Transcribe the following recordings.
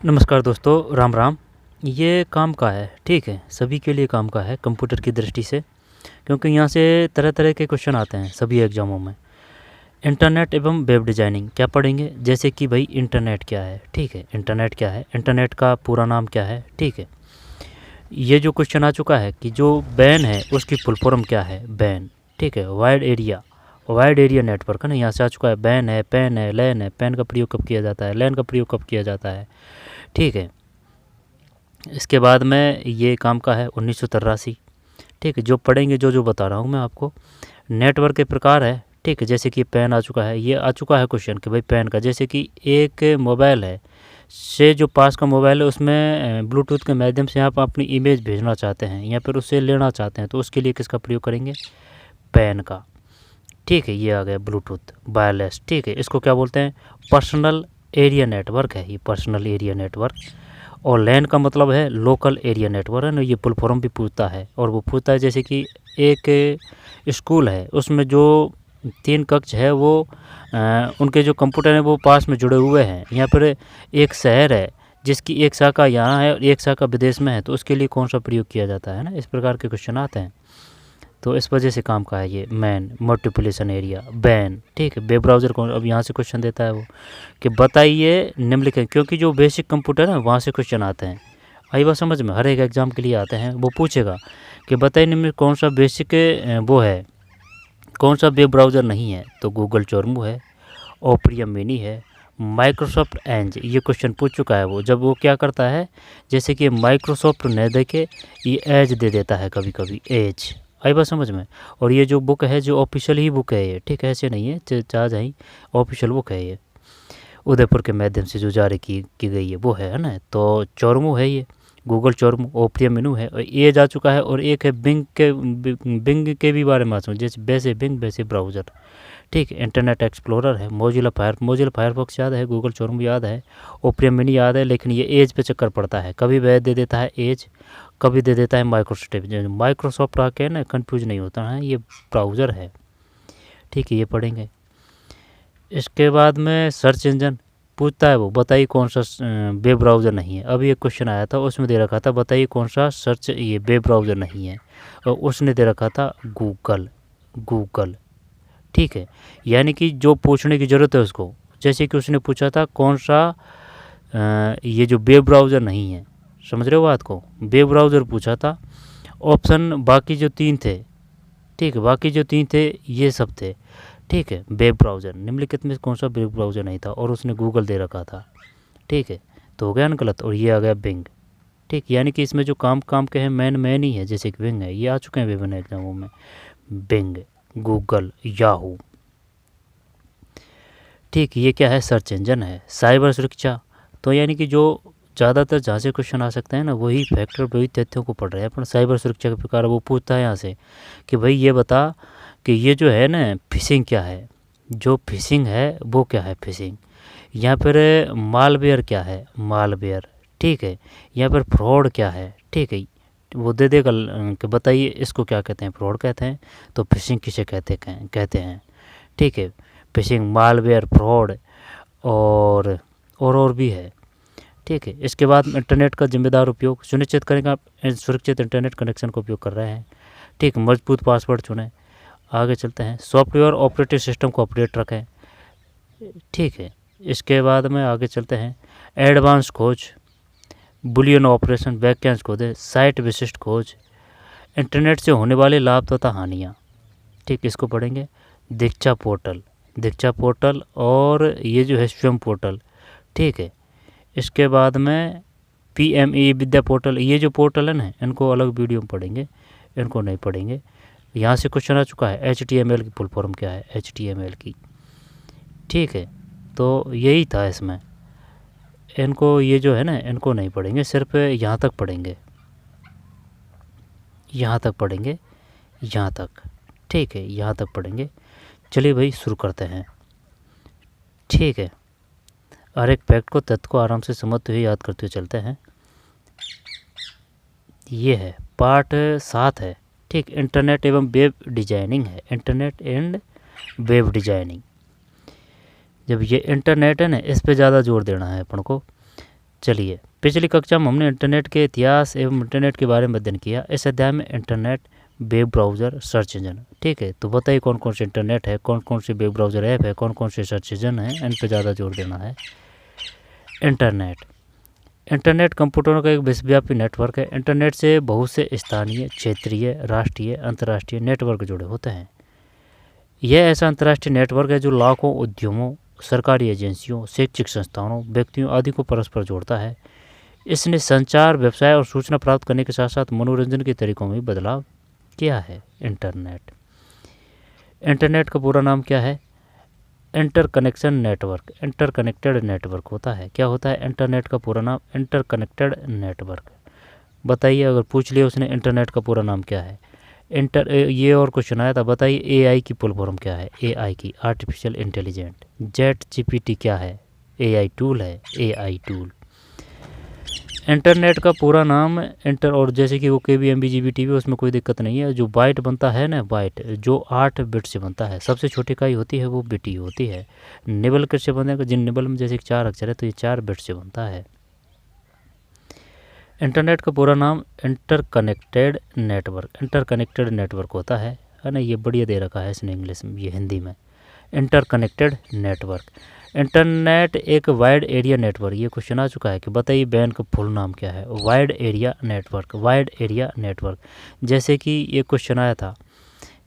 नमस्कार दोस्तों, राम राम। ये काम का है, ठीक है, सभी के लिए काम का है कंप्यूटर की दृष्टि से, क्योंकि यहाँ से तरह तरह के क्वेश्चन आते हैं सभी एग्जामों में। इंटरनेट एवं वेब डिज़ाइनिंग क्या पढ़ेंगे, जैसे कि भाई इंटरनेट क्या है, ठीक है, इंटरनेट क्या है, इंटरनेट का पूरा नाम क्या है, ठीक है। ये जो क्वेश्चन आ चुका है कि जो बैन है उसकी फुल फॉर्म क्या है, बैन, ठीक है, वाइड एरिया नेटवर्क है ना, यहाँ से आ चुका है। बैन है, पैन है, लैन है, पैन का प्रयोग कब किया जाता है, लैन का प्रयोग कब किया जाता है, ठीक है। इसके बाद में ये काम का है 1983, ठीक है। जो पढ़ेंगे जो बता रहा हूँ मैं आपको। नेटवर्क के प्रकार है, ठीक है, जैसे कि पैन आ चुका है, ये आ चुका है क्वेश्चन कि भाई पैन का, जैसे कि एक मोबाइल है से जो पास का मोबाइल है उसमें ब्लूटूथ के माध्यम से आप अपनी इमेज भेजना चाहते हैं या फिर उससे लेना चाहते हैं, तो उसके लिए किसका प्रयोग करेंगे, पैन का, ठीक है। ये आ गया ब्लूटूथ वायरलेस, ठीक है। इसको क्या बोलते हैं, पर्सनल एरिया नेटवर्क है ये, पर्सनल एरिया नेटवर्क। और लैन का मतलब है लोकल एरिया नेटवर्क है ना, ये फुल फॉर्म भी पूछता है। और वो पूछता है जैसे कि एक स्कूल है उसमें जो 3 कक्ष है वो उनके जो कंप्यूटर हैं वो पास में जुड़े हुए हैं। यहाँ पर एक शहर है जिसकी एक शाखा यहाँ है और एक शाखा विदेश में है, तो उसके लिए कौन सा प्रयोग किया जाता है ना, इस प्रकार के क्वेश्चन आते हैं। तो इस वजह से काम का है ये मैन, मल्टीप्लिकेशन एरिया, बैन, ठीक है। वेब ब्राउज़र कौन, अब यहाँ से क्वेश्चन देता है वो कि बताइए निम्नलिखित, क्योंकि जो बेसिक कंप्यूटर है वहाँ से क्वेश्चन आते हैं। आई बात समझ में, हर एक एग्जाम के लिए आते हैं। वो पूछेगा कि बताइए निम्न कौन सा बेसिक वो है, कौन सा वेब ब्राउज़र नहीं है, तो गूगल चोरमू है, ओपेरा मिनी है, माइक्रोसॉफ्ट एंज। ये क्वेश्चन पूछ चुका है वो, जब वो क्या करता है जैसे कि माइक्रोसॉफ्ट न देखे ये एज दे देता है कभी कभी, एज। आई बात समझ में। और ये जो बुक है जो ऑफिशियल ही बुक है ये, ठीक है, ऐसे नहीं है चाह जाए, ऑफिशियल बुक है ये, उदयपुर के माध्यम से जो जारी की गई है वो है ना। तो चोरमू है ये, गूगल चोरमू, ओपेरा मिनी है, और ये जा चुका है। और एक है बिंग के भी बारे में सोच, जैसे वैसे बिंग वैसे ब्राउज़र, ठीक है। इंटरनेट एक्सप्लोरर है, मोजिला फायरफॉक्स याद है, गूगल चोरमू याद है, ओपेरा मिनी याद है, लेकिन ये एज पे चक्कर पड़ता है, कभी वह दे देता है एज, कभी दे देता है माइक्रोसॉफ्ट आके ना, कंफ्यूज नहीं होता है, ये ब्राउज़र है, ठीक है। ये पढ़ेंगे। इसके बाद में सर्च इंजन पूछता है वो, बताइए कौन सा वेब ब्राउज़र नहीं है। अभी एक क्वेश्चन आया था उसमें दे रखा था बताइए कौन सा सर्च ये वेब ब्राउज़र नहीं है, और उसने दे रखा था गूगल, ठीक है। यानी कि जो पूछने की ज़रूरत है उसको, जैसे कि उसने पूछा था कौन सा ये जो वेब ब्राउज़र नहीं है, समझ रहे हो बात को, वेब ब्राउज़र पूछा था। ऑप्शन बाकी जो 3 थे, ठीक है, बाकी जो 3 थे ये सब थे, ठीक है। वेब ब्राउज़र निम्नलिखित में कौन सा वेब ब्राउज़र नहीं था, और उसने गूगल दे रखा था, ठीक है। तो हो गया ना गलत, और ये आ गया बिंग, ठीक। यानी कि इसमें जो काम के हैं मैन ही है, जैसे कि बिंग है, ये आ चुके हैं विभिन्न एग्जामों में, बिंग, गूगल, याहू, ठीक। ये क्या है, सर्च इंजन है। साइबर सुरक्षा, तो यानी कि जो ज़्यादातर जहाँ से क्वेश्चन आ सकते हैं ना वही फैक्टर, वही तथ्यों को पढ़ रहे हैं अपन। साइबर सुरक्षा के प्रकार वो पूछता है यहाँ से कि भाई ये बता कि ये जो है ना फिशिंग क्या है, जो फिशिंग है वो क्या है, फिशिंग। यहाँ पर मालवेयर क्या है, मालवेयर, ठीक है। यहाँ पर फ्रॉड क्या है, ठीक है, वो दे देगा कि बताइए इसको क्या कहते हैं, फ्रॉड कहते हैं, तो फिशिंग किसे कहते हैं, ठीक है। फिशिंग, मालवेयर, फ्रॉड और भी है, ठीक है। इसके बाद इंटरनेट का जिम्मेदार उपयोग सुनिश्चित करें कि आप सुरक्षित इंटरनेट कनेक्शन का उपयोग कर रहे हैं, ठीक। मजबूत पासवर्ड चुनें। आगे चलते हैं, सॉफ्टवेयर ऑपरेटिंग सिस्टम को अपडेट रखें, ठीक है। इसके बाद में आगे चलते हैं, एडवांस खोज, बुलियन ऑपरेशन, वाक्यांश खोजें, साइट विशिष्ट खोज, इंटरनेट से होने वाले लाभ तथा हानियाँ, ठीक। इसको पढ़ेंगे। दीक्षा पोर्टल और ये जो है स्वयं पोर्टल, ठीक है। इसके बाद में PME विद्या पोर्टल, ये जो पोर्टल है ना इनको अलग वीडियो में पढ़ेंगे, इनको नहीं पढ़ेंगे। यहाँ से क्वेश्चन आ चुका है HTML की फुल फॉर्म क्या है, HTML की, ठीक है। तो यही था इसमें, इनको ये जो है ना इनको नहीं पढ़ेंगे, सिर्फ यहाँ तक पढ़ेंगे, यहाँ तक, ठीक है, यहाँ तक पढ़ेंगे। चलिए भाई शुरू करते हैं, ठीक है। हर एक फैक्ट को, तथ्य को आराम से समझते हुए याद करते हुए चलते हैं। ये है पार्ट 7 है, ठीक। इंटरनेट एवं वेब डिजाइनिंग है, इंटरनेट एंड वेब डिजाइनिंग। जब ये इंटरनेट है ना इस पे ज़्यादा जोर देना है अपन को। चलिए, पिछली कक्षा में हमने इंटरनेट के इतिहास एवं इंटरनेट के बारे में अध्ययन किया। इस अध्याय में internet, web browser, search engine. ठीक है, तो बताइए कौन कौन से इंटरनेट है, कौन कौन से वेब ब्राउज़र ऐप है, कौन कौन से सर्च इंजन है, इन पर ज़्यादा जोर देना है। इंटरनेट कंप्यूटरों का एक विश्वव्यापी नेटवर्क है। इंटरनेट से बहुत से स्थानीय, क्षेत्रीय, राष्ट्रीय, अंतर्राष्ट्रीय नेटवर्क जुड़े होते हैं। यह ऐसा अंतर्राष्ट्रीय नेटवर्क है जो लाखों उद्यमों, सरकारी एजेंसियों, शैक्षिक संस्थानों, व्यक्तियों आदि को परस्पर जोड़ता है। इसने संचार, व्यवसाय और सूचना प्राप्त करने के साथ साथ मनोरंजन के तरीकों में भी बदलाव किया है। इंटरनेट का पूरा नाम क्या है? इंटरकनेक्शन नेटवर्क, इंटरकनेक्टेड नेटवर्क होता है। क्या होता है इंटरनेट का पूरा नाम? Interconnected network. बताइए, अगर पूछ लिया उसने इंटरनेट का पूरा नाम क्या है? ये और क्वेश्चन आया था, बताइए एआई की फुल फॉर्म क्या है? एआई की आर्टिफिशियल इंटेलिजेंट। चैट जीपीटी क्या है? एआई टूल है, एआई टूल। इंटरनेट का पूरा नाम और जैसे कि वो KBMB GBTV, उसमें कोई दिक्कत नहीं है। जो बाइट बनता है ना, बाइट जो 8 बिट से बनता है, सबसे छोटी इकाई होती है वो बिट ही होती है। निबल किससे बनेगा? जिन निबल में जैसे 4 अक्षर है तो ये 4 बिट से बनता है। इंटरनेट का पूरा नाम इंटरकनेक्टेड नेटवर्क होता है ना। ये बढ़िया दे रखा है इसने इंग्लिश में, ये हिंदी में। Interconnected network. इंटरनेट एक वाइड एरिया नेटवर्क, ये क्वेश्चन आ चुका है कि बताइए बैन का फुल नाम क्या है? Wide area network, wide area network. जैसे कि ये क्वेश्चन आया था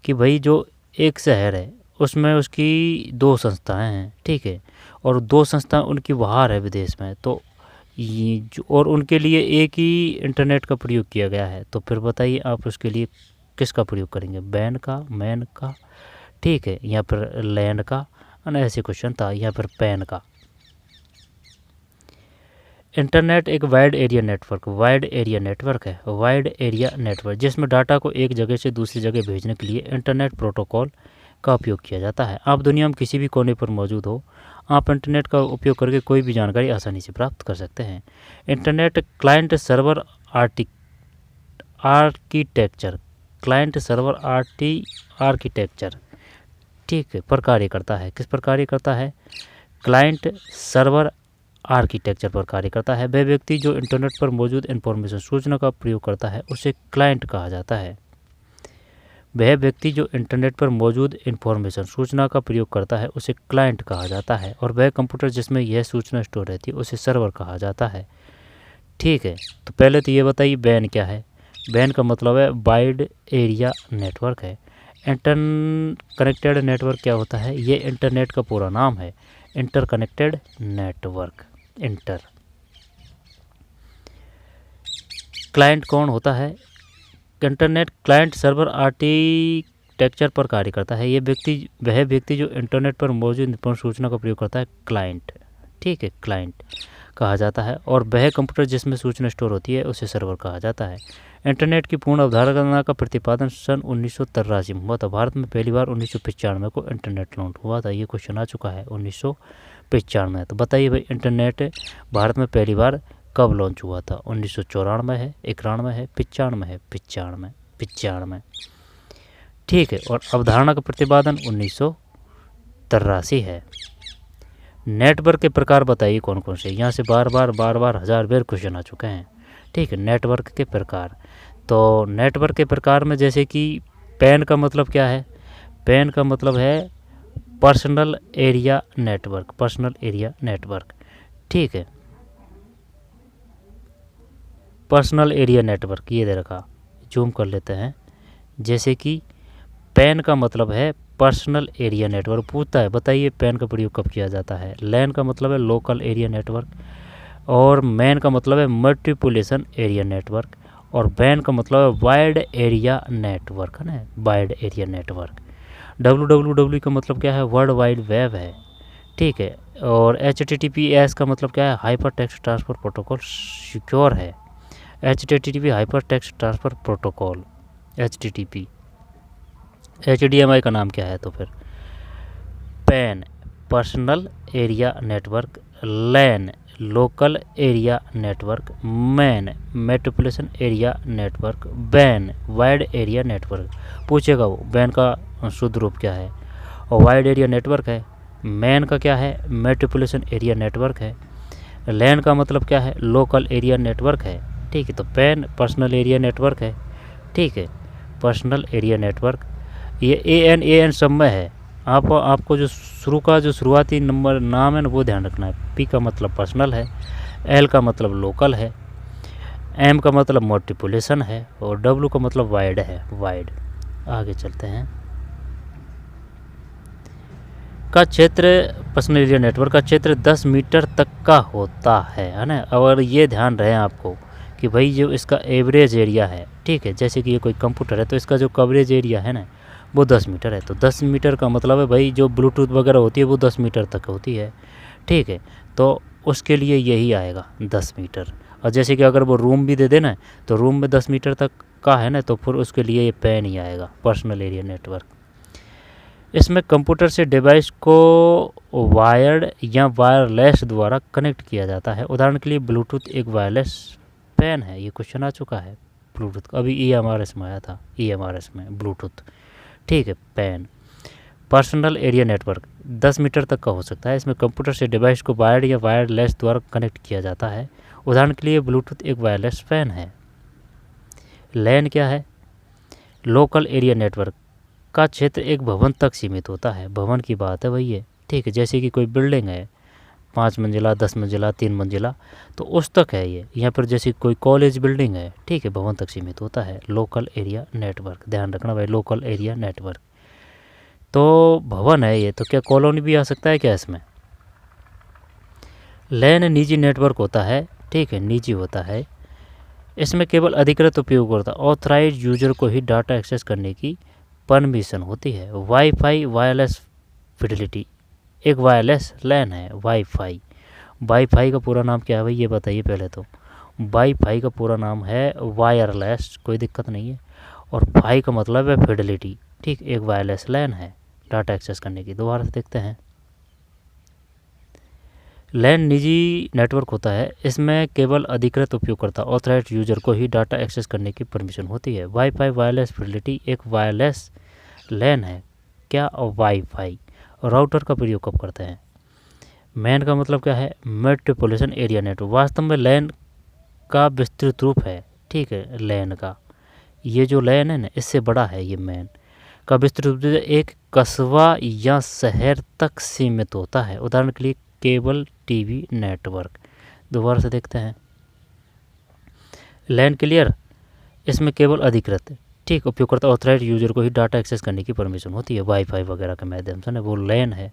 कि भाई जो एक शहर है उसमें उसकी 2 संस्थाएं हैं, ठीक है, और 2 संस्थाएं उनकी बाहर है विदेश में, तो ये और उनके लिए एक ही इंटरनेट का प्रयोग किया गया है, तो फिर बताइए आप उसके लिए किसका प्रयोग करेंगे? बैन का, मैन का, ठीक है, या फिर लैंड का, ऐसे क्वेश्चन था, या फिर पैन का। इंटरनेट एक वाइड एरिया नेटवर्क है, वाइड एरिया नेटवर्क, जिसमें डाटा को एक जगह से दूसरी जगह भेजने के लिए इंटरनेट प्रोटोकॉल का उपयोग किया जाता है। आप दुनिया में किसी भी कोने पर मौजूद हो, आप इंटरनेट का उपयोग करके कोई भी जानकारी आसानी से प्राप्त कर सकते हैं। इंटरनेट क्लाइंट सर्वर आर्किटेक्चर, ठीक है, पर कार्य करता है। किस पर कार्य करता है? क्लाइंट सर्वर आर्किटेक्चर पर कार्य करता है। वह व्यक्ति जो इंटरनेट पर मौजूद इंफॉर्मेशन, सूचना का प्रयोग करता है, उसे क्लाइंट कहा जाता है। वह व्यक्ति जो इंटरनेट पर मौजूद इंफॉर्मेशन, सूचना का प्रयोग करता है, उसे क्लाइंट कहा जाता है। और वह कंप्यूटर जिसमें यह सूचना स्टोर रहती है, उसे सर्वर कहा जाता है। ठीक है, तो पहले तो ये बताइए बैन क्या है? बैन का मतलब है वाइड एरिया नेटवर्क है। इंटरकनेक्टेड नेटवर्क क्या होता है? ये इंटरनेट का पूरा नाम है, इंटरकनेक्टेड नेटवर्क। क्लाइंट कौन होता है? इंटरनेट क्लाइंट सर्वर आर्किटेक्चर पर कार्य करता है। वह व्यक्ति जो इंटरनेट पर मौजूद सूचना का प्रयोग करता है, क्लाइंट, ठीक है, क्लाइंट कहा जाता है। और वह कंप्यूटर जिसमें सूचना स्टोर होती है, उसे सर्वर कहा जाता है। इंटरनेट की पूर्ण अवधारणा का प्रतिपादन सन 1983 में हुआ था। भारत में पहली बार 1995 को इंटरनेट लॉन्च हुआ था। ये क्वेश्चन आ चुका है 1995। तो बताइए भाई इंटरनेट भारत में पहली बार कब लॉन्च हुआ था? 1994 है, 91 है, 95 है, 95। ठीक है, और अवधारणा का प्रतिपादन 1983 है। नेटवर्क के प्रकार बताइए कौन कौन से? यहाँ से बार बार हजार बार क्वेश्चन आ चुके हैं। ठीक है, नेटवर्क के प्रकार। तो नेटवर्क के प्रकार में जैसे कि पैन का मतलब क्या है? पैन का मतलब है पर्सनल एरिया नेटवर्क, ठीक है, पर्सनल एरिया नेटवर्क, ये दे रखा, जूम कर लेते हैं। जैसे कि पैन का मतलब है पर्सनल एरिया नेटवर्क, पूछता है बताइए पैन का प्रयोग कब किया जाता है? लैन का मतलब है लोकल एरिया नेटवर्क, और मैन का मतलब है मल्टीपुलेशन एरिया नेटवर्क, और बैन का मतलब है वाइड एरिया नेटवर्क, है ना, वाइड एरिया नेटवर्क। www का मतलब क्या है? वर्ल्ड वाइड वेब है, ठीक है। और HTTPS का मतलब क्या है? Hyper text transfer protocol secure है। HTTP hyper text transfer protocol, HTTP। HDMI का नाम क्या है? तो फिर PAN personal area network, LAN local area network, MAN metropolitan area network, WAN wide area network. पूछेगा वो बैन का शुद्ध रूप क्या है? और वाइड एरिया नेटवर्क है। मैन का क्या है? मेट्रोपोलिटन एरिया नेटवर्क है। लैन का मतलब क्या है, लोकल एरिया नेटवर्क है, ठीक है। तो पैन पर्सनल एरिया नेटवर्क है, ठीक है, पर्सनल एरिया नेटवर्क। ये AN सब में है। आपको जो शुरुआती नंबर नाम है ना वो ध्यान रखना है। P का मतलब पर्सनल है, L का मतलब लोकल है, M का मतलब मल्टीपुलेशन है और W का मतलब वाइड है, वाइड। आगे चलते हैं। का क्षेत्र, पर्सनल एरिया नेटवर्क का क्षेत्र 10 मीटर तक का होता है ना। और ये ध्यान रहे आपको कि भाई जो इसका एवरेज एरिया है, ठीक है, जैसे कि ये कोई कंप्यूटर है तो इसका जो कवरेज एरिया है ना वो 10 मीटर है। तो 10 मीटर का मतलब है भाई जो ब्लूटूथ वगैरह होती है वो 10 मीटर तक होती है, ठीक है। तो उसके लिए यही आएगा 10 मीटर। और जैसे कि अगर वो रूम भी दे देना तो रूम में 10 मीटर तक का है ना तो फिर उसके लिए ये पैन ही आएगा, पर्सनल एरिया नेटवर्क। इसमें कंप्यूटर से डिवाइस को वायर्ड या वायरलेस द्वारा कनेक्ट किया जाता है। उदाहरण के लिए ब्लूटूथ एक वायरलेस पैन है। ये क्वेश्चन आ चुका है ब्लूटूथ का, अभी EMRS में आया था, EMRS में ब्लूटूथ, ठीक है, PAN. Personal area network 10 metre तक का हो सकता है। इसमें कंप्यूटर से डिवाइस को वायर्ड या वायरलेस द्वारा कनेक्ट किया जाता है। उदाहरण के लिए ब्लूटूथ एक वायरलेस पैन है। लैन क्या है, लोकल एरिया नेटवर्क का क्षेत्र एक भवन तक सीमित होता है। भवन की बात है भाई ये, ठीक है, जैसे कि कोई बिल्डिंग है 5 मंजिला, 10 मंजिला, 3 मंजिला, तो उस तक है ये। यहाँ पर जैसे कोई कॉलेज बिल्डिंग है, ठीक है, भवन तक सीमित होता है। लोकल एरिया नेटवर्क, ध्यान रखना भाई, लोकल एरिया नेटवर्क। तो भवन है ये, तो क्या कॉलोनी भी आ सकता है क्या इसमें। लैन निजी नेटवर्क होता है, ठीक है, निजी होता है। इसमें केवल अधिकृत उपयोगकर्ता ऑथराइज यूजर को ही डाटा एक्सेस करने की परमिशन होती है। वाईफाई वायरलेस फिडेलिटी एक वायरलेस लैन है। वाईफाई का पूरा नाम क्या है भाई, ये बताइए पहले तो। वाईफाई का पूरा नाम है वायरलेस, कोई दिक्कत नहीं है। और फाई का मतलब है फिडेलिटी, ठीक, एक वायरलेस लैन है डाटा एक्सेस करने की। दोबारा से देखते हैं। लैन निजी नेटवर्क होता है। इसमें केवल अधिकृत उपयोगकर्ता ऑथराइज्ड यूजर को ही डाटा एक्सेस करने की परमिशन होती है। वाईफाई वायरलेस फिडेलिटी एक वायरलेस लैन है। क्या वाईफाई राउटर का प्रयोग कब करते हैं। मैन का मतलब क्या है, मेट्रोपॉलिटन एरिया नेटवर्क। वास्तव में लैन का विस्तृत रूप है, ठीक है, लैन का ये जो लैन है ना इससे बड़ा है ये मैन का विस्तृत रूप एक कस्बा या शहर तक सीमित होता है। उदाहरण के लिए केबल टीवी नेटवर्क। दोबारा से देखते हैं। लैन क्लियर, इसमें केवल अधिकृत, ठीक, उपयोगकर्ता ऑथराइज्ड यूजर को ही डाटा एक्सेस करने की परमिशन होती है वाईफाई वगैरह के माध्यम से ना, वो लैन है।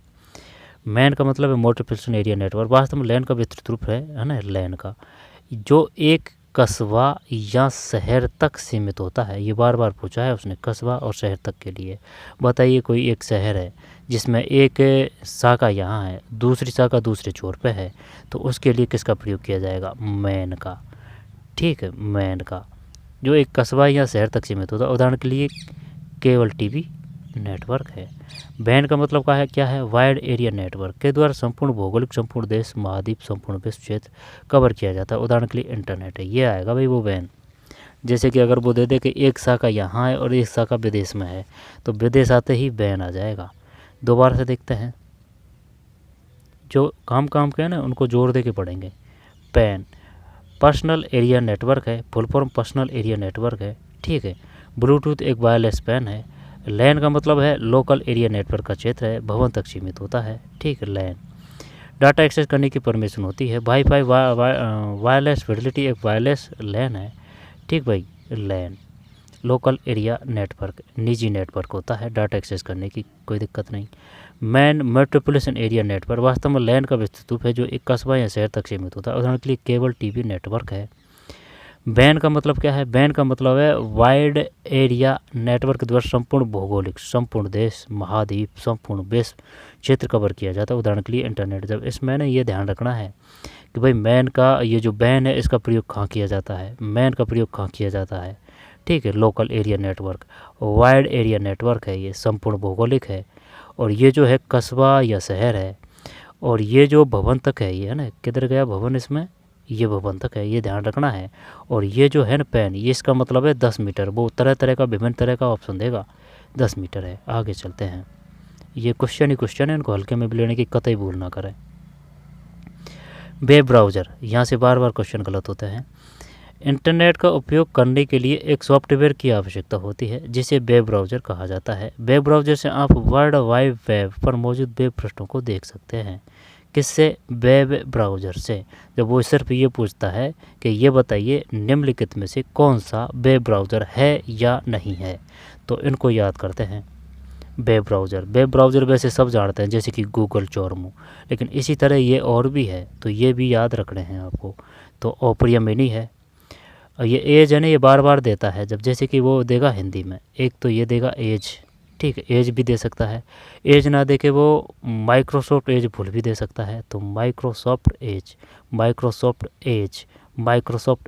मैन का मतलब है मेट्रोपॉलिटन एरिया नेटवर्क। वास्तव में लैन का विस्तृत रूप है ना, लैन का जो एक कस्बा या शहर तक सीमित होता है। ये बार बार पूछा है उसने, कस्बा और शहर तक के लिए। बताइए कोई एक शहर है जिसमें एक शाखा यहाँ है, दूसरी शाखा दूसरे छोर पे है, तो उसके लिए किसका प्रयोग किया जाएगा, मैन का, ठीक है, मैन का, जो एक कस्बा या शहर तक सीमित होता है। उदाहरण के लिए केबल टीवी नेटवर्क है। बैन का मतलब क्या है, वाइड एरिया नेटवर्क के द्वारा संपूर्ण भौगोलिक, संपूर्ण देश, महाद्वीप, संपूर्ण विश्व क्षेत्र कवर किया जाता है। उदाहरण के लिए इंटरनेट है, ये आएगा भाई वो बैन। जैसे कि अगर वो दे दे कि एक शाखा यहाँ है और एक शाखा विदेश में है, तो विदेश आते ही बैन आ जाएगा। दोबारा से देखते हैं, जो काम के हैं ना उनको जोड़ दे के पढ़ेंगे। पैन पर्सनल एरिया नेटवर्क है, full form personal area network है, ठीक है। ब्लूटूथ एक वायरलेस पैन है। लैन का मतलब है लोकल एरिया नेटवर्क का क्षेत्र है, भवन तक सीमित होता है, ठीक है, लैन। डाटा एक्सेस करने की परमिशन होती है। वाईफाई वायरलेस फिडेलिटी एक वायरलेस लैन है, ठीक भाई, लैन। लोकल एरिया नेटवर्क निजी नेटवर्क होता है, डाटा एक्सेस करने की कोई दिक्कत नहीं। मैन मेट्रोपॉलिटन एरिया नेटवर्क वास्तव में लैन का विस्तृत रूप है जो एक कस्बा या शहर तक सीमित होता है। उदाहरण के लिए केबल टीवी नेटवर्क है। बैन का मतलब क्या है, बैन का मतलब है वाइड एरिया नेटवर्क द्वारा संपूर्ण भौगोलिक, संपूर्ण देश, महाद्वीप, संपूर्ण विश्व क्षेत्र कवर किया जाता है। उदाहरण के लिए इंटरनेट। जब इसमें ये ध्यान रखना है कि भाई मैन का ये जो बैन है इसका प्रयोग कहाँ किया जाता है, मैन का प्रयोग कहाँ किया जाता है, ठीक है, local area network. Wide area network है, ये संपूर्ण भौगोलिक है। और ये जो है कस्बा या शहर है। और ये जो भवन तक है, ये है ना, किधर गया भवन, इसमें ये भवन तक है, ये ध्यान रखना है। और ये जो है ना पैन, ये इसका मतलब है 10 मीटर। वो तरह तरह का विभिन्न तरह का ऑप्शन देगा, 10 मीटर है। आगे चलते हैं। ये क्वेश्चन ही क्वेश्चन है, इनको हल्के में भी लेने की कतई भूल ना करें। वेब ब्राउज़र, यहाँ से बार बार क्वेश्चन गलत होते हैं। इंटरनेट का उपयोग करने के लिए एक सॉफ्टवेयर की आवश्यकता होती है जिसे वेब ब्राउज़र कहा जाता है। वेब ब्राउज़र से आप वर्ल्ड वाइड वेब पर मौजूद वेब पृष्ठों को देख सकते हैं। किससे? वेब ब्राउज़र से। जब वो सिर्फ ये पूछता है कि ये बताइए निम्नलिखित में से कौन सा वेब ब्राउज़र है या नहीं है, तो इनको याद करते हैं। वेब ब्राउज़र वैसे सब जानते हैं, जैसे कि गूगल चोरमू, लेकिन इसी तरह ये और भी है, तो ये भी याद रखने हैं आपको। तो ओपेरा मिनी है, और ये एज है ना, ये बार बार देता है। जब जैसे कि वो देगा हिंदी में, एक तो ये देगा एज, ठीक है, एज भी दे सकता है। एज ना दे के वो माइक्रोसॉफ्ट एज भूल भी दे सकता है। तो माइक्रोसॉफ्ट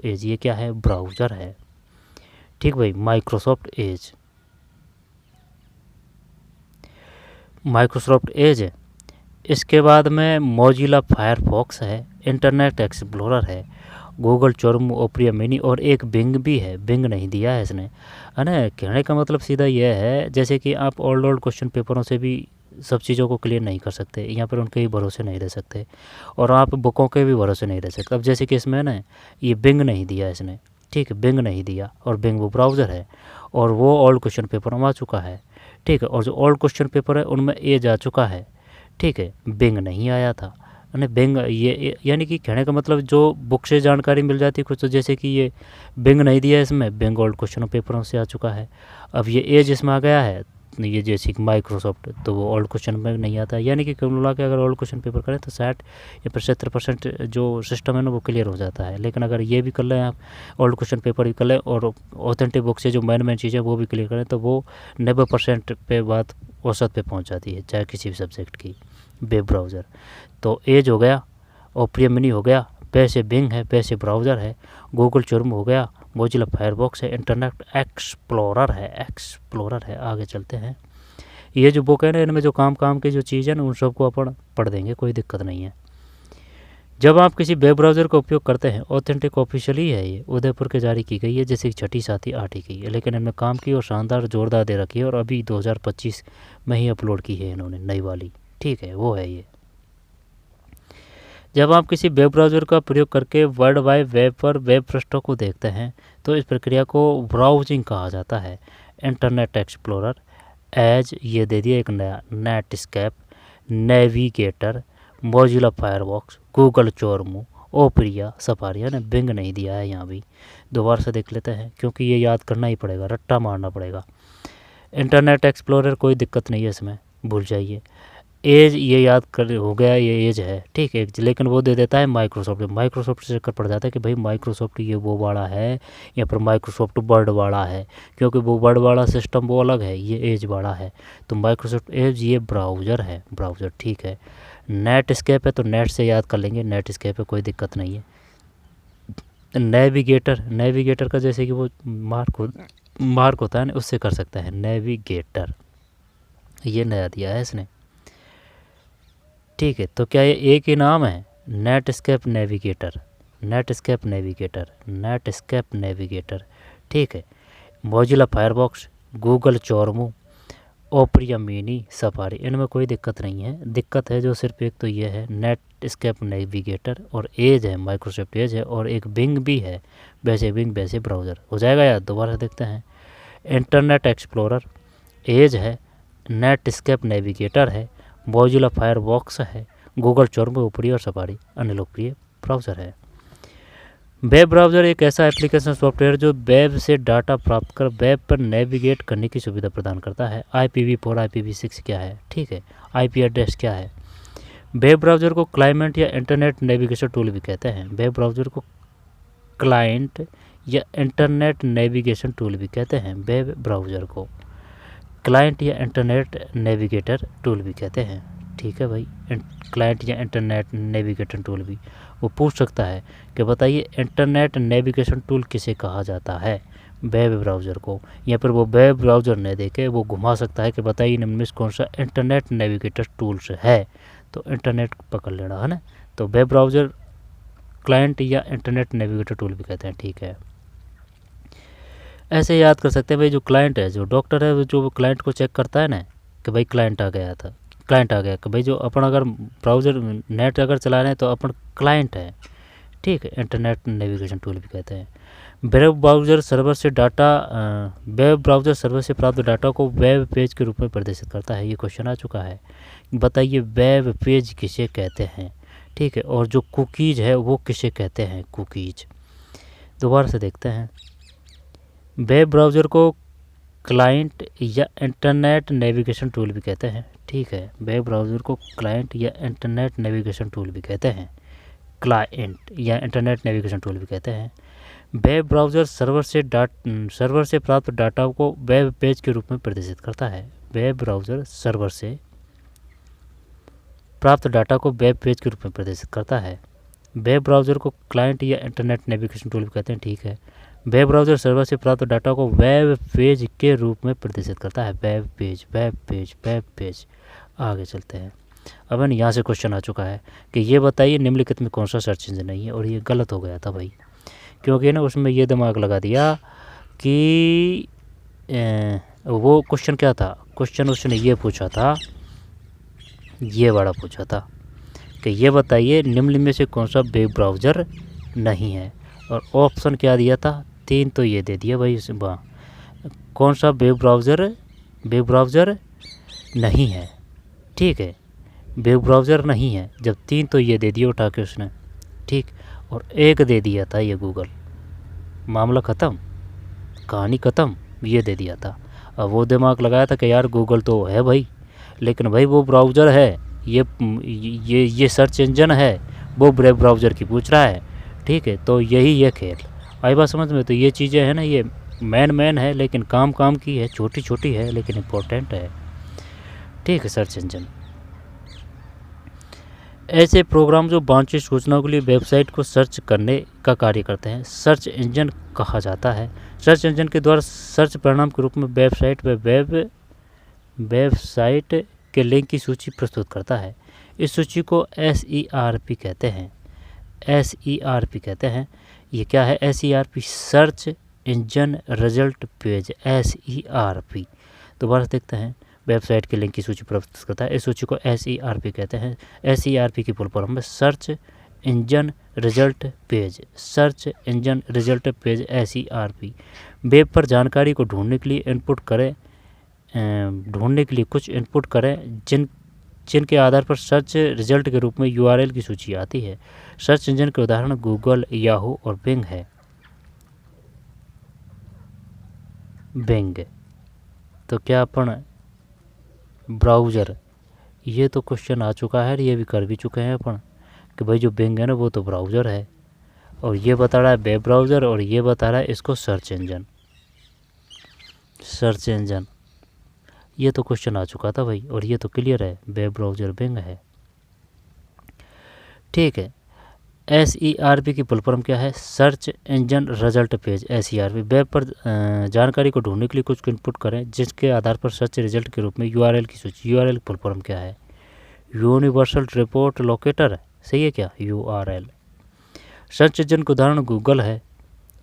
एज ये क्या है? ब्राउज़र है। ठीक भाई, माइक्रोसॉफ्ट एज है। इसके बाद में मोजिला फायरफॉक्स है, इंटरनेट एक्सप्लोरर है, गूगल चोरम, ओपेरा मिनी और एक बिंग भी है। बिंग नहीं दिया है इसने, है ना। कहने का मतलब सीधा यह है, जैसे कि आप ओल्ड क्वेश्चन पेपरों से भी सब चीज़ों को क्लियर नहीं कर सकते, यहाँ पर उनके भी भरोसे नहीं रह सकते, और आप बुकों के भी भरोसे नहीं रह सकते। अब जैसे कि इसमें ना ये बिंग नहीं दिया इसने, ठीक है, बिंग नहीं दिया, और बिंग वो ब्राउज़र है, और वो ओल्ड क्वेश्चन पेपर में आ चुका है, ठीक है, और जो ओल्ड क्वेश्चन पेपर है उनमें एज आ चुका है, ठीक है, बिंग नहीं आया था। यानी बिंग ये यानी कि कहने का मतलब जो बुक से जानकारी मिल जाती है कुछ, तो जैसे कि ये बिंग नहीं दिया इसमें, बिंग ओल्ड क्वेश्चन पेपरों से आ चुका है। अब ये एज इसमें आ गया है, ये जैसे कि माइक्रोसॉफ्ट, तो वो ओल्ड क्वेश्चन में नहीं आता। यानी कि कुल मिला के अगर ओल्ड क्वेश्चन पेपर करें तो 60 या 75% जो सिस्टम है ना वो क्लियर हो जाता है। लेकिन अगर ये भी कर लें आप, ओल्ड क्वेश्चन पेपर भी कर लें और ऑथेंटिक बुक से जो मेन चीज़ें वो भी क्लियर करें, तो वो 90% पे बात औसत पे पहुंच जाती है, चाहे किसी भी सब्जेक्ट की। वेब ब्राउज़र तो एज हो गया, ओपेरा मिनी हो गया, वैसे बिंग है, वैसे ब्राउज़र है, गूगल चोरम हो गया, मोजिला फायरफॉक्स है, इंटरनेट एक्सप्लोरर है। आगे चलते हैं। ये जो बुक है ना, इनमें जो काम की जो चीज़ है ना, उन सबको अपन पढ़ देंगे, कोई दिक्कत नहीं है। जब आप किसी वेब ब्राउज़र का उपयोग करते हैं, ऑथेंटिक ऑफिशियली है, ये उदयपुर के जारी की गई है, जैसे कि 6ठी 7ठी 8ठी की है, लेकिन इनमें काम की और शानदार जोरदार दे रखी है, और अभी 2025 में ही अपलोड की है इन्होंने नई वाली, ठीक है, वो है ये। जब आप किसी वेब ब्राउज़र का प्रयोग करके वर्ल्ड वाइड वेब पर वेब पृष्ठों को देखते हैं, तो इस प्रक्रिया को ब्राउजिंग कहा जाता है। इंटरनेट एक्सप्लोरर, एज ये दे दिया एक नया, Netscape, Navigator, Mozilla Firefox, Google Chrome, Opera, Safari, यानी बिंग नहीं दिया है यहाँ भी। दोबारा से देख लेते हैं, क्योंकि ये याद करना ही पड़ेगा, रट्टा मारना पड़ेगा। इंटरनेट एक्सप्लोरर कोई दिक्कत नहीं है इसमें, भूल जाइए। एज ये याद कर हो गया, ये एज है, ठीक है, लेकिन वो दे देता है माइक्रोसॉफ्ट से चक्कर पड़ जाता है कि भाई माइक्रोसॉफ्ट ये वो वाला है या फिर माइक्रोसॉफ्ट वर्ड वाला है, क्योंकि वो वर्ड वाला सिस्टम वो अलग है, ये एज वाला है। तो माइक्रोसॉफ्ट एज ये ब्राउज़र है, ब्राउज़र, ठीक है। नेटस्केप है तो नेट से याद कर लेंगे, नेटस्केप है, कोई दिक्कत नहीं है। नेविगेटर का जैसे कि वो मार्क होता है ना, उससे कर सकता है, नेविगेटर, ये नया दिया है इसने, ठीक है। तो क्या ये एक ही नाम है? नेटस्केप नेविगेटर, ठीक है। Mozilla Firefox, Google Chrome, Opera Mini, Safari, इनमें कोई दिक्कत नहीं है। दिक्कत है जो सिर्फ एक तो ये है, नेटस्केप नेविगेटर, और एज है, माइक्रोसॉफ्ट एज है, और एक बिंग भी है, वैसे बिंग वैसे ब्राउज़र। हो जाएगा यार, दोबारा देखते हैं। इंटरनेट एक्सप्लोरर, एज है, नेटस्केप नेविगेटर है, मोजिला फायरफॉक्स है, गूगल चोरम, ओपेरा और सफारी अन्य लोकप्रिय ब्राउज़र है। वेब ब्राउज़र एक ऐसा एप्लीकेशन सॉफ्टवेयर जो वेब से डाटा प्राप्त कर वेब पर नेविगेट करने की सुविधा प्रदान करता है। IPv4 IPv6 क्या है, ठीक है, IP एड्रेस क्या है। वेब ब्राउज़र को क्लाइंट या इंटरनेट नेविगेशन टूल भी कहते हैं। वेब ब्राउज़र को क्लाइंट या इंटरनेट नेविगेशन टूल भी कहते हैं। वेब ब्राउज़र को क्लाइंट या इंटरनेट नेविगेटर टूल भी कहते हैं, ठीक है भाई। क्लाइंट या इंटरनेट नेविगेशन टूल भी वो पूछ सकता है कि बताइए इंटरनेट नेविगेशन टूल किसे कहा जाता है, वेब ब्राउज़र को, या फिर वो वेब ब्राउज़र ने देके वो घुमा सकता है कि बताइए निम्न में कौन सा इंटरनेट नेविगेटर टूल्स है, तो इंटरनेट पकड़ लेना है ना। तो वेब ब्राउज़र क्लाइंट या इंटरनेट नेविगेटर टूल भी कहते हैं, ठीक है। ऐसे याद कर सकते हैं भाई, जो क्लाइंट है, जो डॉक्टर है, जो क्लाइंट को चेक करता है ना कि भाई क्लाइंट आ गया था, क्लाइंट आ गया कि भाई जो अपन अगर ब्राउज़र नेट अगर चला रहे हैं तो अपन क्लाइंट है, ठीक है। इंटरनेट नेविगेशन टूल भी कहते हैं। वेब ब्राउज़र सर्वर से प्राप्त डाटा को वेब पेज के रूप में प्रदर्शित करता है। ये क्वेश्चन आ चुका है, बताइए वेब पेज किसे कहते हैं, ठीक है। और जो कुकीज़ है वो किसे कहते हैं, कुकीज़। दोबारा से देखते हैं, वेब ब्राउज़र को क्लाइंट या इंटरनेट नेविगेशन टूल भी कहते हैं, ठीक है। वेब ब्राउज़र को क्लाइंट या इंटरनेट नेविगेशन टूल भी कहते हैं, क्लाइंट या इंटरनेट नेविगेशन टूल भी कहते हैं। वेब ब्राउज़र सर्वर से प्राप्त डाटा को वेब पेज के रूप में प्रदर्शित करता है। वेब ब्राउज़र सर्वर से प्राप्त डाटा को वेब पेज के रूप में प्रदर्शित करता है। वेब ब्राउज़र को क्लाइंट या इंटरनेट नेविगेशन टूल भी कहते हैं, ठीक है। वेब ब्राउज़र सर्वर से प्राप्त डाटा को वेब पेज के रूप में प्रदर्शित करता है। Web page, web page, web page. आगे चलते हैं। अब यहाँ से क्वेश्चन आ चुका है कि ये बताइए निम्नलिखित में कौन सा सर्च इंजन नहीं है। और ये गलत हो गया था भाई, क्योंकि ना उसमें ये दिमाग लगा दिया कि वो क्वेश्चन क्या था, क्वेश्चन उसने ये पूछा था, ये बड़ा पूछा था कि ये बताइए निम्न में से कौन सा वेब ब्राउज़र नहीं है। और ऑप्शन क्या दिया था, 3 तो ये दे दिया भाई। कौन सा वेब ब्राउज़र नहीं है, ठीक है। वेब ब्राउज़र नहीं है, जब 3 तो ये दे दिया उठा के उसने, ठीक। और 1 दे दिया था ये गूगल। मामला ख़त्म, कहानी ख़त्म, ये दे दिया था। अब वो दिमाग लगाया था कि यार गूगल तो है भाई, लेकिन भाई वो ब्राउज़र है, ये सर्च इंजन है, वो वेब ब्राउज़र की पूछ रहा है, ठीक है। तो यही ये खेल आई बात समझ में। तो ये चीज़ें हैं ना, ये मैन है, लेकिन काम की है, छोटी छोटी है लेकिन इम्पोर्टेंट है, ठीक है। सर्च इंजन ऐसे प्रोग्राम जो वांछित सूचनाओं के लिए वेबसाइट को सर्च करने का कार्य करते हैं, सर्च इंजन कहा जाता है। सर्च इंजन के द्वारा सर्च परिणाम के रूप में वेबसाइट के लिंक की सूची प्रस्तुत करता है। इस सूची को SERP कहते हैं, SERP कहते हैं। ये क्या है SERP? Search engine result page, SERP। दोबारा देखते हैं, वेबसाइट के लिंक की सूची प्रस्तुत करता है। इस सूची को SERP कहते हैं। SERP की फुल फॉर्म है search engine result page, search engine result page, SERP। Web पर जानकारी को ढूंढने के लिए कुछ इनपुट करें जिनके आधार पर सर्च रिजल्ट के रूप में URL की सूची आती है। सर्च इंजन के उदाहरण गूगल, याहू और बिंग है। बिंग तो क्या अपन ब्राउज़र, ये तो क्वेश्चन आ चुका है, ये भी कर भी चुके हैं अपन कि भाई जो बिंग है ना वो तो ब्राउज़र है, और ये बता रहा है वेब ब्राउज़र, और ये बता रहा है इसको सर्च इंजन। ये तो क्वेश्चन आ चुका था भाई, और ये तो क्लियर है, वेब ब्राउज़र बिंग है, ठीक है। SERP की फुल फॉर्म क्या है? Search engine result page, SERP। Web पर जानकारी को ढूंढने के लिए कुछ इनपुट करें जिसके आधार पर सर्च रिजल्ट के रूप में URL की सूची। URL की फुल फॉर्म क्या है? यूनिवर्सल रिपोर्ट लोकेटर, सही है क्या? URL। सर्च इंजन के उदाहरण गूगल है,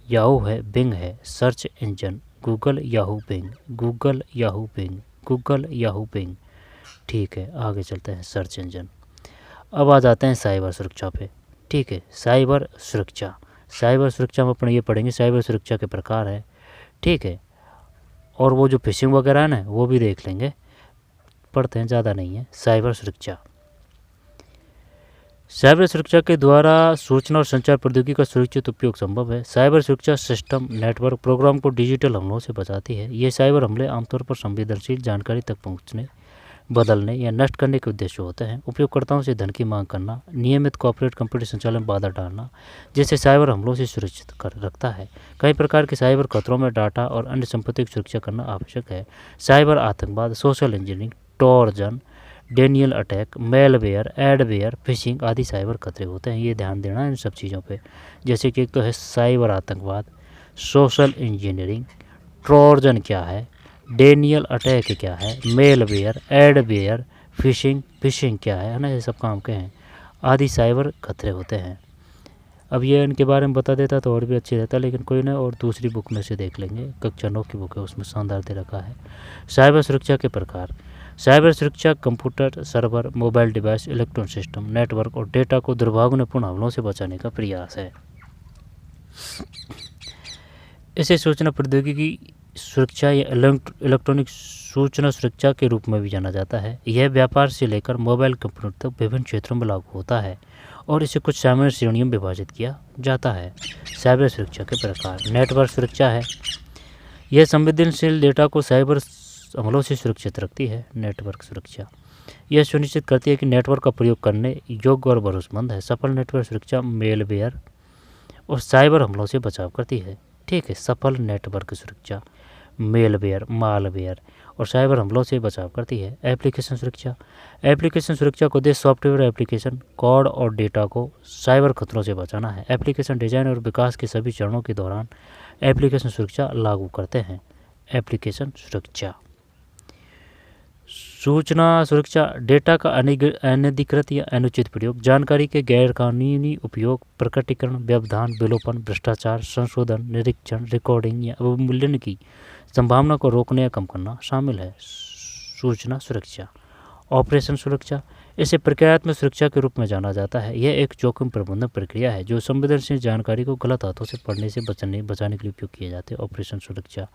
याहू है, बिंग है। Search engine Google, Yahoo, Bing, Google, Yahoo, Bing, Google, Yahoo, Bing, ठीक है। आगे चलते हैं सर्च इंजन। अब आ जाते हैं साइबर सुरक्षा पे, ठीक है। साइबर सुरक्षा में अपन ये पढ़ेंगे साइबर सुरक्षा के प्रकार है, ठीक है। और वो जो फिशिंग वगैरह है ना वो भी देख लेंगे, पढ़ते हैं, ज़्यादा नहीं है। साइबर सुरक्षा के द्वारा सूचना और संचार प्रौद्योगिकी का सुरक्षित उपयोग संभव है। साइबर सुरक्षा सिस्टम नेटवर्क प्रोग्राम को डिजिटल हमलों से बचाती है। ये साइबर हमले आमतौर पर संवेदनशील जानकारी तक पहुँचने, बदलने या नष्ट करने के उद्देश्य होते हैं। उपयोगकर्ताओं से धन की मांग करना, नियमित कॉर्पोरेट कंप्यूटर संचालन में बाधा डालना, जिससे साइबर हमलों से सुरक्षित कर रखता है। कई प्रकार के साइबर खतरों में डाटा और अन्य संपत्ति की सुरक्षा करना आवश्यक है। साइबर आतंकवाद, social engineering, Trojan, Daniel attack, malware, adware, fishing आदि साइबर खतरे होते हैं। ये ध्यान देना है इन सब चीज़ों पे। जैसे कि एक तो है साइबर आतंकवाद, सोशल इंजीनियरिंग, ट्रोजन क्या है, डेनियल अटैक क्या है, मेलवेयर, एडवेयर, फिशिंग क्या है ना, ये सब काम के हैं, आदि साइबर खतरे होते हैं। अब ये इनके बारे में बता देता तो और भी अच्छी रहता, लेकिन कोई ना, और दूसरी बुक में से देख लेंगे, कक्षा 9 की बुक है, उसमें शानदार दे रखा है। साइबर सुरक्षा के प्रकार। साइबर सुरक्षा computer, server, mobile device, electronic system, network और डेटा को दुर्भावनापूर्ण हमलों से बचाने का प्रयास है। इसे सूचना प्रौद्योगिकी सुरक्षा या इलेक्ट्रॉनिक सूचना सुरक्षा के रूप में भी जाना जाता है। यह व्यापार से लेकर मोबाइल कंप्यूटर तक विभिन्न क्षेत्रों में लागू होता है और इसे कुछ सामान्य श्रेणियों में विभाजित किया जाता है। साइबर सुरक्षा के प्रकार। नेटवर्क सुरक्षा है। यह संवेदनशील डेटा को साइबर हमलों से सुरक्षित रखती है। नेटवर्क सुरक्षा यह सुनिश्चित करती है कि नेटवर्क का प्रयोग करने योग्य और भरोसेमंद है। सफल नेटवर्क सुरक्षा मेलवेयर और साइबर हमलों से बचाव करती है। ठीक है, सफल नेटवर्क सुरक्षा मेलवेयर, मालवेयर और साइबर हमलों से बचाव करती है। एप्लीकेशन सुरक्षा। एप्लीकेशन सुरक्षा को उद्देश्य सॉफ्टवेयर, एप्लीकेशन, कोड और डेटा को साइबर खतरों से बचाना है। एप्लीकेशन डिजाइन और विकास के सभी चरणों के दौरान एप्लीकेशन सुरक्षा लागू करते हैं। एप्लीकेशन सुरक्षा। सूचना सुरक्षा। डेटा का अनधिकृत या अनुचित प्रयोग, जानकारी के गैरकानूनी उपयोग, प्रकटीकरण, व्यवधान, विलोपन, भ्रष्टाचार, संशोधन, निरीक्षण, रिकॉर्डिंग या अवमूल्यन की संभावना को रोकने या कम करना शामिल है। सूचना सुरक्षा। ऑपरेशन सुरक्षा। इसे प्रक्रियात्मक सुरक्षा के रूप में जाना जाता है। यह एक जोखिम प्रबंधन प्रक्रिया है जो संवेदनशील जानकारी को गलत हाथों से पढ़ने से बचाने के लिए उपयोग किए जाते हैं। ऑपरेशन सुरक्षा।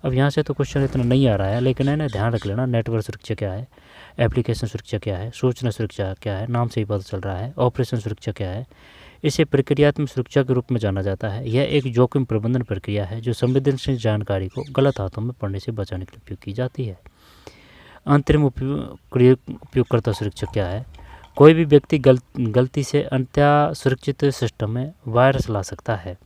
अब यहाँ से तो क्वेश्चन इतना नहीं आ रहा है, लेकिन है ना, ध्यान रख लेना। नेटवर्क सुरक्षा क्या है, एप्लीकेशन सुरक्षा क्या है, सूचना सुरक्षा क्या है, नाम से ही पता चल रहा है। ऑपरेशन सुरक्षा क्या है, इसे प्रक्रियात्मक सुरक्षा के रूप में जाना जाता है। यह एक जोखिम प्रबंधन प्रक्रिया है जो संवेदनशील जानकारी को गलत हाथों में पढ़ने से बचाने के लिए उपयोग की जाती है। अंतरिम उपयोगकर्ता सुरक्षा क्या है, कोई भी व्यक्ति गलती से अत्यासुरक्षित सिस्टम में वायरस ला सकता है।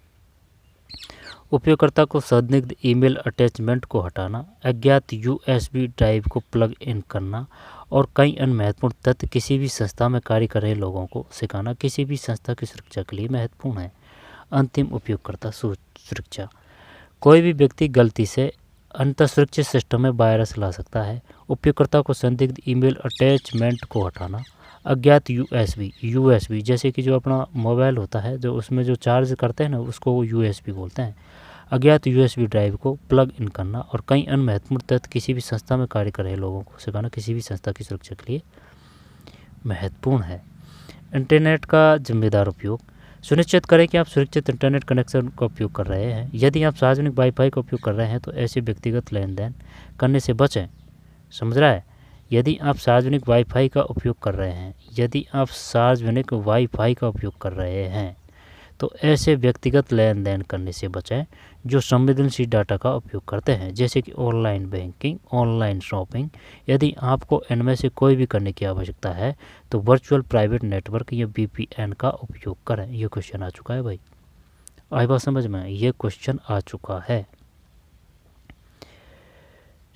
उपयोगकर्ता को संदिग्ध ईमेल अटैचमेंट को हटाना, अज्ञात USB ड्राइव को प्लग इन करना और कई अन्य महत्वपूर्ण तथ्य किसी भी संस्था में कार्य कर रहे लोगों को सिखाना किसी भी संस्था की सुरक्षा के लिए महत्वपूर्ण है। अंतिम उपयोगकर्ता सुरक्षा। कोई भी व्यक्ति गलती से अंतःसुरक्षित सिस्टम में वायरस ला सकता है। उपयोगकर्ता को संदिग्ध ईमेल अटैचमेंट को हटाना, अज्ञात USB जैसे कि जो अपना मोबाइल होता है, जो उसमें जो चार्ज करते हैं ना, उसको USB बोलते हैं। अज्ञात USB ड्राइव को प्लग इन करना और कई अन्य महत्वपूर्ण तथ्य किसी भी संस्था में कार्य कर रहे लोगों को सिखाना किसी भी संस्था की सुरक्षा के लिए महत्वपूर्ण है। इंटरनेट का जिम्मेदार उपयोग। सुनिश्चित करें कि आप सुरक्षित इंटरनेट कनेक्शन का उपयोग कर रहे हैं। यदि आप सार्वजनिक वाईफाई का उपयोग कर रहे हैं तो ऐसे व्यक्तिगत लेन देन करने से बचें। समझ रहा है, यदि आप सार्वजनिक वाईफाई का उपयोग कर रहे हैं, यदि आप सार्वजनिक वाईफाई का उपयोग कर रहे हैं तो ऐसे व्यक्तिगत लेन देन करने से बचें जो संवेदनशील डाटा का उपयोग करते हैं, जैसे कि ऑनलाइन बैंकिंग, ऑनलाइन शॉपिंग। यदि आपको इनमें से कोई भी करने की आवश्यकता है तो वर्चुअल प्राइवेट नेटवर्क या VPN का उपयोग करें। ये क्वेश्चन आ चुका है भाई, आई बात समझ में, ये क्वेश्चन आ चुका है।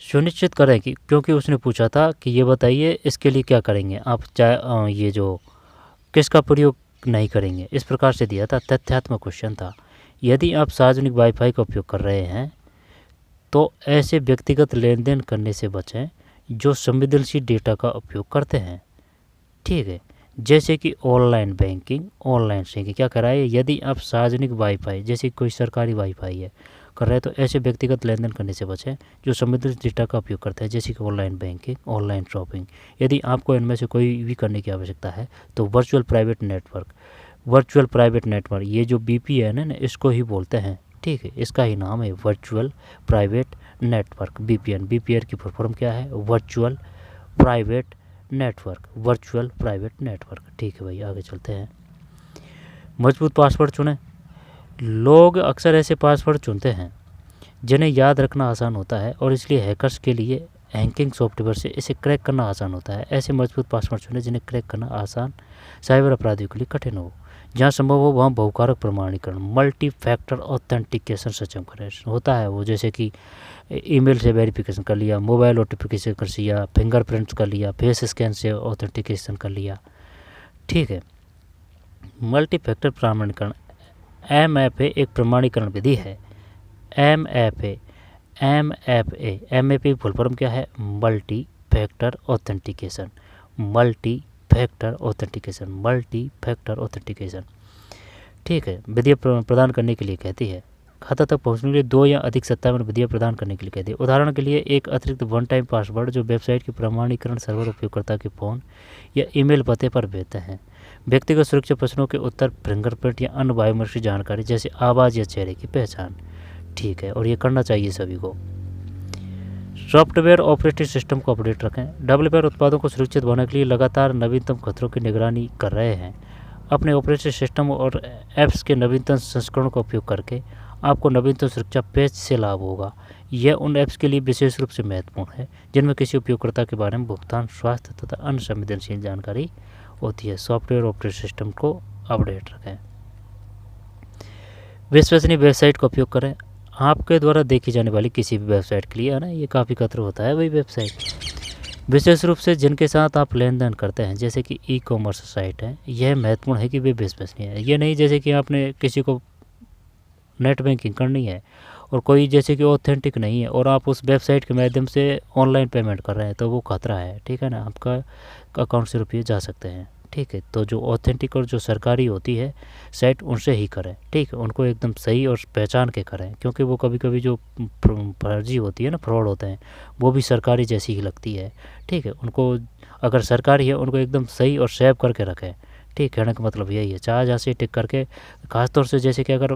सुनिश्चित करें कि, क्योंकि उसने पूछा था कि ये बताइए इसके लिए क्या करेंगे आप, चाहे ये जो किसका प्रयोग नहीं करेंगे, इस प्रकार से दिया था। तथ्यात्मक क्वेश्चन था। यदि आप सार्वजनिक वाईफाई का उपयोग कर रहे हैं तो ऐसे व्यक्तिगत लेन देन करने से बचें जो संवेदनशील डेटा का उपयोग करते हैं। ठीक है, जैसे कि ऑनलाइन बैंकिंग, ऑनलाइन शेयरिंग क्या कराए। यदि आप सार्वजनिक वाईफाई जैसे कोई सरकारी वाईफाई है कर रहे हैं तो ऐसे व्यक्तिगत लेन देन करने से बचें जो संवेदनशील डेटा का उपयोग करते हैं, जैसे कि ऑनलाइन बैंकिंग, ऑनलाइन शॉपिंग। यदि आपको इनमें से कोई भी करने की आवश्यकता है तो वर्चुअल प्राइवेट नेटवर्क, ये जो VPN है ना, इसको ही बोलते हैं। ठीक है, इसका ही नाम है वर्चुअल प्राइवेट नेटवर्क, VPN की फुल फॉर्म क्या है, वर्चुअल प्राइवेट नेटवर्क। ठीक है भाई, आगे चलते हैं। मजबूत पासवर्ड चुनें। लोग अक्सर ऐसे पासवर्ड चुनते हैं जिन्हें याद रखना आसान होता है और इसलिए हैकर्स के लिए हैकिंग सॉफ्टवेयर से इसे क्रैक करना आसान होता है। ऐसे मजबूत पासवर्ड चुनें जिन्हें क्रैक करना आसान, साइबर अपराधियों के लिए कठिन हो। जहाँ संभव हो वहाँ बहुकारक प्रमाणीकरण, मल्टी फैक्टर ऑथेंटिकेशन सक्षम करें। होता है वो, जैसे कि ईमेल से वेरिफिकेशन कर लिया, मोबाइल नोटिफिकेशन कर लिया, फिंगरप्रिंट्स कर लिया, फेस स्कैन से ऑथेंटिकेशन कर लिया। ठीक है, मल्टी फैक्टर प्रमाणीकरण MFA एक प्रमाणीकरण विधि है। MFA फुल फॉर्म क्या है, मल्टी फैक्टर ऑथेंटिकेशन। ठीक है, विधि प्रदान करने के लिए कहती है। खाता तक पहुंचने के लिए 2 या अधिक सत्यापन विधियां प्रदान करने के लिए कहती है। उदाहरण के लिए एक अतिरिक्त वन टाइम पासवर्ड जो वेबसाइट के प्रमाणीकरण सर्वर उपयोगकर्ता के फ़ोन या ईमेल पते पर भेजते हैं। व्यक्तिगत सुरक्षा प्रश्नों के उत्तर, फिंगरप्रिंट या अन्य बायोमेट्रिक जानकारी जैसे आवाज़ या चेहरे की पहचान। ठीक है, और ये करना चाहिए सभी को। सॉफ्टवेयर ऑपरेटिंग सिस्टम को अपडेट रखें। डेवलपर उत्पादों को सुरक्षित बनाने के लिए लगातार नवीनतम खतरों की निगरानी कर रहे हैं। अपने ऑपरेटिंग सिस्टम और ऐप्स के नवीनतम संस्करणों का उपयोग करके आपको नवीनतम सुरक्षा पैच से लाभ होगा। यह उन ऐप्स के लिए विशेष रूप से महत्वपूर्ण है जिनमें किसी उपयोगकर्ता के बारे में भुगतान, स्वास्थ्य तथा अन्य संवेदनशील जानकारी होती है। सॉफ्टवेयर ऑपरेटिंग सिस्टम को अपडेट रखें। विश्वसनीय वेबसाइट का उपयोग करें। आपके द्वारा देखी जाने वाली किसी भी वेबसाइट के लिए है ना, ये काफ़ी खतरा होता है वही वेबसाइट, विशेष रूप से जिनके साथ आप लेन देन करते हैं, जैसे कि ई कॉमर्स साइट है। यह महत्वपूर्ण है कि वे विश्वसनीय है। ये नहीं जैसे कि आपने किसी को नेट बैंकिंग करनी है और कोई जैसे कि ऑथेंटिक नहीं है और आप उस वेबसाइट के माध्यम से ऑनलाइन पेमेंट कर रहे हैं, तो वो खतरा है। ठीक है ना, आपका अकाउंट से रुपये जा सकते हैं। ठीक है, तो जो ऑथेंटिक और जो सरकारी होती है साइट, उनसे ही करें। ठीक है, उनको एकदम सही और पहचान के करें, क्योंकि वो कभी कभी जो फर्जी होती है ना, फ्रॉड होते हैं, वो भी सरकारी जैसी ही लगती है। ठीक है, उनको अगर सरकारी है उनको एकदम सही और सेव करके रखें। ठीक, कहने का मतलब यही है। चाहे जहाँ से टिक करके, खासतौर से जैसे कि अगर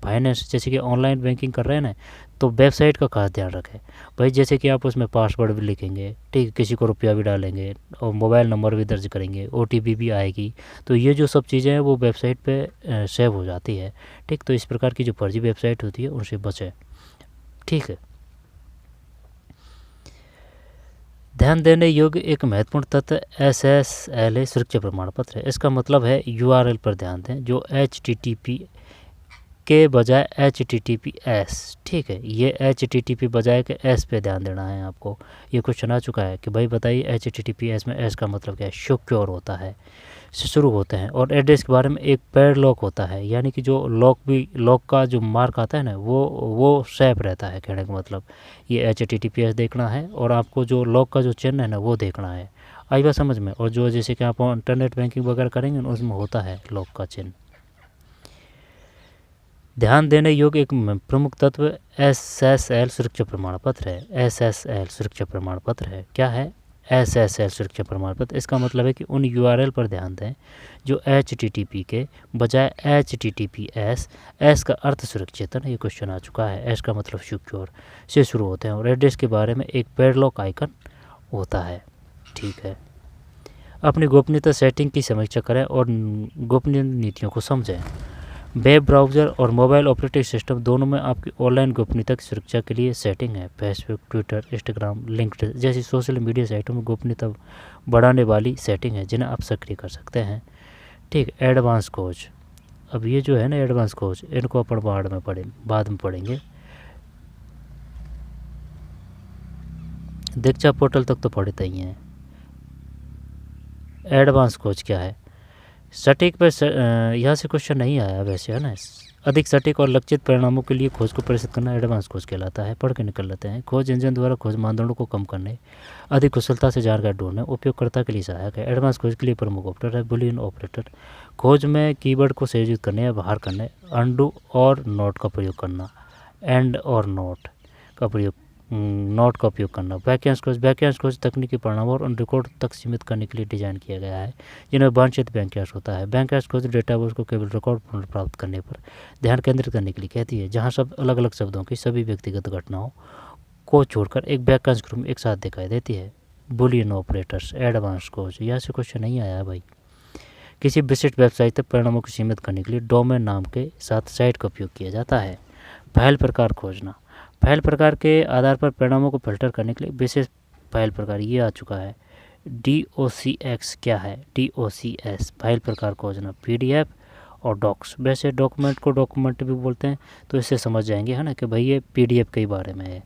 फाइनेंस जैसे कि ऑनलाइन बैंकिंग कर रहे हैं ना, तो वेबसाइट का खास ध्यान रखें भाई। जैसे कि आप उसमें पासवर्ड भी लिखेंगे, ठीक, किसी को रुपया भी डालेंगे और मोबाइल नंबर भी दर्ज करेंगे, OTP भी आएगी, तो ये जो सब चीज़ें हैं वो वेबसाइट पे सेव हो जाती है। ठीक, तो इस प्रकार की जो फर्जी वेबसाइट होती है उनसे बचें। ठीक है, ध्यान देने योग्य एक महत्वपूर्ण तथ्य SSL सुरक्षा प्रमाण पत्र है। इसका मतलब है URL पर ध्यान दें, जो HTTP के बजाय HTTPS। ठीक है, ये HTTP बजाय के S पे ध्यान देना है आपको। ये क्वेश्चन आ चुका है कि भाई बताइए HTTPS में S का मतलब क्या है। सिक्योर होता है, से शुरू होते हैं। और एड्रेस के बारे में एक पैडलॉक होता है, यानी कि जो लॉक का जो मार्क आता है ना, वो सेफ रहता है। कहने का मतलब ये HTTPS देखना है और आपको जो लॉक का जो चिन्ह है ना, वो देखना है। आई बात समझ में। और जो जैसे कि आप इंटरनेट बैंकिंग वगैरह करेंगे ना, उसमें होता है लॉक का चिन्ह। ध्यान देने योग्य एक प्रमुख तत्व SSL सुरक्षा प्रमाण पत्र है। SSL सुरक्षा प्रमाण पत्र है। क्या है SSL सुरक्षा प्रमाण पत्र? इसका मतलब है कि उन URL पर ध्यान दें जो HTTP के बजाय HTTPS, S का अर्थ सुरक्षित है। ये क्वेश्चन आ चुका है। S का मतलब सिक्योर से शुरू होते हैं और एड्रेस के बारे में एक पैडलॉक आइकन होता है। ठीक है, अपनी गोपनीयता सेटिंग की समीक्षा करें और गोपनीय नीतियों को समझें। वेब ब्राउज़र और मोबाइल ऑपरेटिंग सिस्टम दोनों में आपकी ऑनलाइन गोपनीयता की सुरक्षा के लिए सेटिंग है। फेसबुक, ट्विटर, इंस्टाग्राम, लिंक्डइन जैसी सोशल मीडिया साइटों में गोपनीयता बढ़ाने वाली सेटिंग है जिन्हें आप सक्रिय कर सकते हैं। ठीक, एडवांस खोज। अब ये जो है ना एडवांस खोज, इनको अपन बाद में पढ़ेंगे। दीक्षा पोर्टल तक तो पढ़ते ही हैं। एडवांस खोज क्या है? सटीक पर यहाँ से क्वेश्चन नहीं आया वैसे, है ना। अधिक सटीक और लक्षित परिणामों के लिए खोज को प्रदर्शित करना एडवांस खोज कहलाता है। पढ़ के निकल लेते हैं। खोज इंजन द्वारा खोज मानदंडों को कम करने, अधिक कुशलता से जानकारी ढूंढने, उपयोगकर्ता के लिए सहायक है। एडवांस खोज के लिए प्रमुख ऑपरेटर है बुलियन ऑपरेटर। खोज में कीवर्ड को संयोजित करने या बाहर करने, अंडू और नोट का प्रयोग करना, एंड और नोट का उपयोग करना। वाक्यांश खोज तकनीकी परिणामों और उन रिकॉर्ड तक सीमित करने के लिए डिजाइन किया गया है जिनमें वांछित वाक्यांश होता है। वाक्यांश खोज डेटाबेस को केवल रिकॉर्ड पुनर्प्राप्त करने पर ध्यान केंद्रित करने के लिए कहती है, जहां सब अलग अलग शब्दों की सभी व्यक्तिगत घटनाओं को छोड़कर एक वाक्यांश क्रम एक साथ दिखाई देती है। Boolean operators. एडवांस खोज, यहाँ से क्वेश्चन नहीं आया भाई। किसी विशिष्ट वेबसाइट तक परिणामों को सीमित करने के लिए डोमेन नाम के साथ साइट का उपयोग किया जाता है। फाइल प्रकार खोजना। फाइल प्रकार के आधार पर परिणामों को फिल्टर करने के लिए विशेष फाइल प्रकार ये आ चुका है। DOCX क्या है? DOCS फाइल प्रकार खोजना। PDF और डॉक्स। वैसे डॉक्यूमेंट को डॉक्यूमेंट भी बोलते हैं, तो इससे समझ जाएंगे, है ना, कि भाई ये PDF के बारे में है।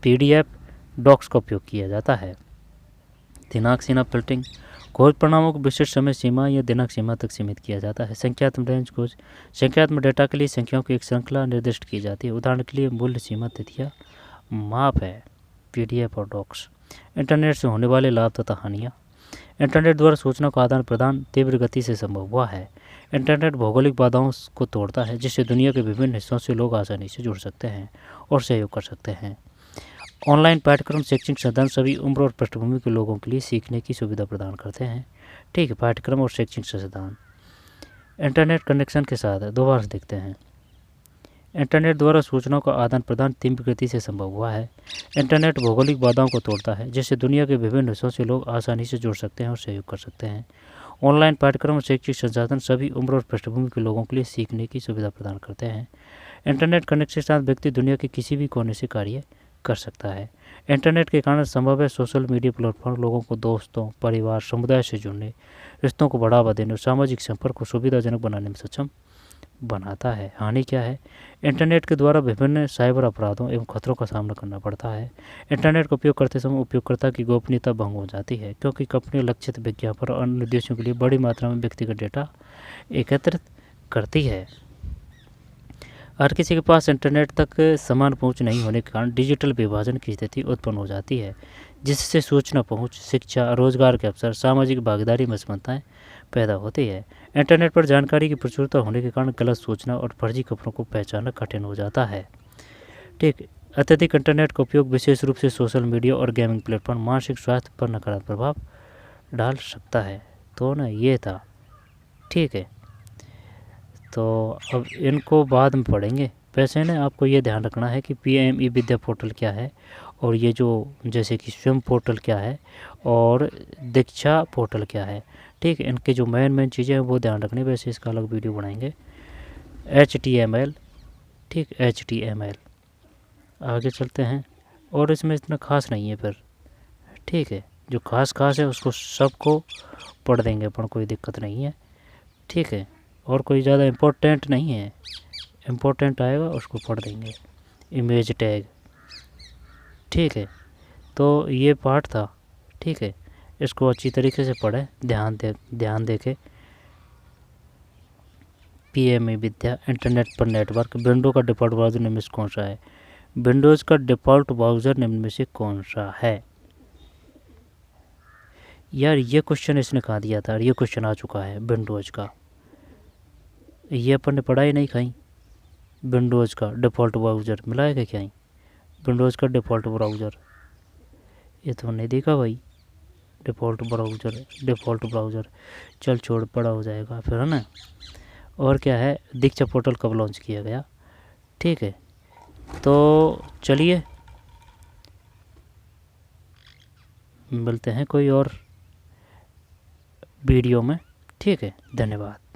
PDF डॉक्स का उपयोग किया जाता है। दिनांक सीमा फिल्टरिंग। खोज परिणामों को विशिष्ट समय सीमा या दिनांक सीमा तक सीमित किया जाता है। संख्यात्मक रेंज खोज। संख्यात्मक डेटा के लिए संख्याओं की एक श्रृंखला निर्दिष्ट की जाती है। उदाहरण के लिए मूल्य, सीमा, तिथियां माप है। PDF और डॉक्स। इंटरनेट से होने वाले लाभ तथा हानियाँ। इंटरनेट द्वारा सूचना का आदान प्रदान तीव्र गति से संभव हुआ है। इंटरनेट भौगोलिक बाधाओं को तोड़ता है, जिससे दुनिया के विभिन्न हिस्सों से लोग आसानी से जुड़ सकते हैं और सहयोग कर सकते हैं। ऑनलाइन पाठ्यक्रम शैक्षणिक संसाधन सभी उम्र और पृष्ठभूमि के लोगों के लिए सीखने की सुविधा प्रदान करते हैं। ठीक है, पाठ्यक्रम और शैक्षणिक संसाधन इंटरनेट कनेक्शन के साथ दोबारा से देखते हैं। इंटरनेट द्वारा सूचनाओं का आदान प्रदान तीव्र गति से संभव हुआ है। इंटरनेट भौगोलिक बाधाओं को तोड़ता है, जिससे दुनिया के विभिन्न हिस्सों से लोग आसानी से जुड़ सकते हैं और सहयोग कर सकते हैं। ऑनलाइन पाठ्यक्रम और शैक्षिक संसाधन सभी उम्र और पृष्ठभूमि के लोगों के लिए सीखने की सुविधा प्रदान करते हैं। इंटरनेट कनेक्शन के साथ व्यक्ति दुनिया के किसी भी कोने से कार्य कर सकता है। इंटरनेट के कारण संभव है सोशल मीडिया प्लेटफॉर्म लोगों को दोस्तों, परिवार, समुदाय से जुड़ने, रिश्तों को बढ़ावा देने और सामाजिक संपर्क को सुविधाजनक बनाने में सक्षम बनाता है। हानि क्या है? इंटरनेट के द्वारा विभिन्न साइबर अपराधों एवं खतरों का सामना करना पड़ता है। इंटरनेट का उपयोग करते समय उपयोगकर्ता की गोपनीयता भंग हो जाती है, क्योंकि कंपनी लक्षित विज्ञापन और अन्य उद्देश्यों के लिए बड़ी मात्रा में व्यक्तिगत डेटा एकत्रित करती है। हर किसी के पास इंटरनेट तक समान पहुंच नहीं होने के कारण डिजिटल विभाजन की स्थिति उत्पन्न हो जाती है, जिससे सूचना पहुंच, शिक्षा, रोजगार के अवसर, सामाजिक भागीदारी में असमानताएं पैदा होती है। इंटरनेट पर जानकारी की प्रचुरता होने के कारण गलत सूचना और फर्जी खबरों को पहचानना कठिन हो जाता है। ठीक, अत्यधिक इंटरनेट का उपयोग विशेष रूप से सोशल मीडिया और गेमिंग प्लेटफॉर्म मानसिक स्वास्थ्य पर नकारात्मक प्रभाव डाल सकता है। तो ना ये था, ठीक है। तो अब इनको बाद में पढ़ेंगे। वैसे ना आपको ये ध्यान रखना है कि PME विद्या पोर्टल क्या है, और ये जो जैसे कि स्वयं पोर्टल क्या है और दीक्षा पोर्टल क्या है। ठीक है, इनके जो मेन चीज़ें हैं वो ध्यान रखनी। वैसे इसका अलग वीडियो बनाएंगे। HTML, ठीक, HTML आगे चलते हैं। और इसमें इतना खास नहीं है फिर, ठीक है। जो खास है उसको सबको पढ़ देंगे अपन, कोई दिक्कत नहीं है, ठीक है। और कोई ज़्यादा इम्पोर्टेंट नहीं है, इम्पोर्टेंट आएगा उसको पढ़ देंगे। इमेज टैग, ठीक है। तो ये पार्ट था, ठीक है। इसको अच्छी तरीके से पढ़ें, ध्यान दे के। PME विद्या इंटरनेट पर नेटवर्क। विंडो का डिफ़ॉल्ट ब्राउज़र निम्न में से कौन सा है? विंडोज़ का डिफ़ॉल्ट ब्राउज़र निम्न में से कौन सा है? यार ये क्वेश्चन इसने कहाँ दिया था? ये क्वेश्चन आ चुका है विंडोज़ का, ये अपन ने पढ़ा ही नहीं कहीं। विंडोज़ का डिफ़ॉल्ट ब्राउज़र मिला है क्या? विंडोज़ का डिफ़ॉल्ट ब्राउज़र ये तो नहीं देखा भाई। डिफ़ॉल्ट ब्राउज़र चल छोड़, पड़ा हो जाएगा फिर, है ना। और क्या है, दीक्षा पोर्टल कब लॉन्च किया गया? ठीक है, तो चलिए मिलते हैं कोई और वीडियो में, ठीक है। धन्यवाद।